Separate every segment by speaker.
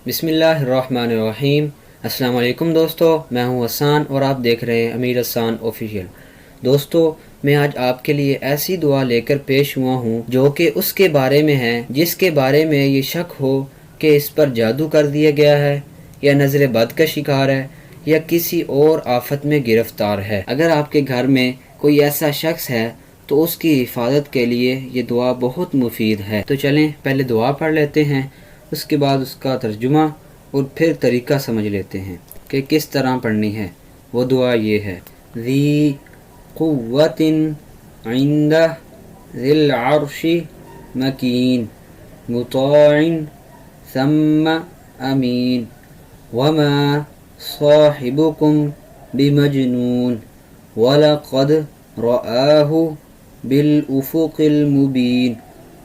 Speaker 1: بسم اللہ الرحمن الرحیم۔ السلام علیکم دوستو، میں ہوں حسان اور آپ دیکھ رہے ہیں امیر حسان آفیشیل۔ دوستو، میں آج آپ کے لیے ایسی دعا لے کر پیش ہوا ہوں جو کہ اس کے بارے میں ہے جس کے بارے میں یہ شک ہو کہ اس پر جادو کر دیا گیا ہے یا نظر بد کا شکار ہے یا کسی اور آفت میں گرفتار ہے۔ اگر آپ کے گھر میں کوئی ایسا شخص ہے تو اس کی حفاظت کے لیے یہ دعا بہت مفید ہے۔ تو چلیں پہلے دعا پڑھ لیتے ہیں، اس کے بعد اس کا ترجمہ اور پھر طریقہ سمجھ لیتے ہیں کہ کس طرح پڑھنی ہے۔ وہ دعا یہ ہے: ذی قوت عند ذی العرش مکین مطاع ثم امین وما صاحبکم بمجنون ولقد رآہ بالافق المبین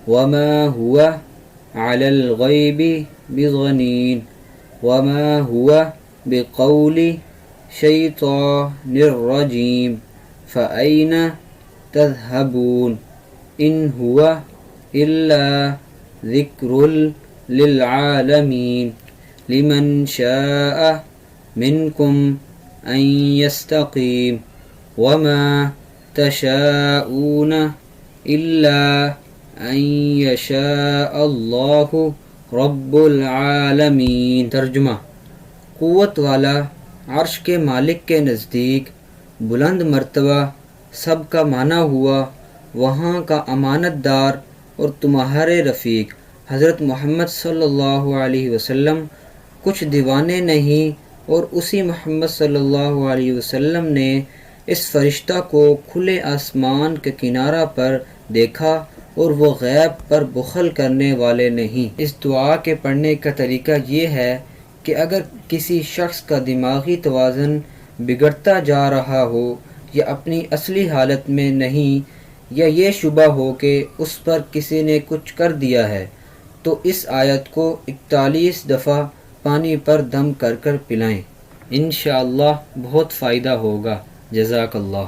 Speaker 1: وما هو على الغیب بضنین وما هو بقول شیطان الرجیم فأین تذهبون ان هو الا ذکر للعالمین لمن شاء منکم ان یستقیم وما تشاءون الا ان یشاء اللہ رب العالمین۔ ترجمہ: قوت والا، عرش کے مالک کے نزدیک، بلند مرتبہ، سب کا مانا ہوا، وہاں کا امانت دار اور تمہارے رفیق حضرت محمد صلی اللہ علیہ وسلم کچھ دیوانے نہیں، اور اسی محمد صلی اللہ علیہ وسلم نے اس فرشتہ کو کھلے آسمان کے کنارہ پر دیکھا اور وہ غیب پر بخل کرنے والے نہیں۔ اس دعا کے پڑھنے کا طریقہ یہ ہے کہ اگر کسی شخص کا دماغی توازن بگڑتا جا رہا ہو یا اپنی اصلی حالت میں نہیں، یا یہ شبہ ہو کہ اس پر کسی نے کچھ کر دیا ہے، تو اس آیت کو 41 دفعہ پانی پر دم کر کر پلائیں۔ انشاءاللہ بہت فائدہ ہوگا۔ جزاک اللہ۔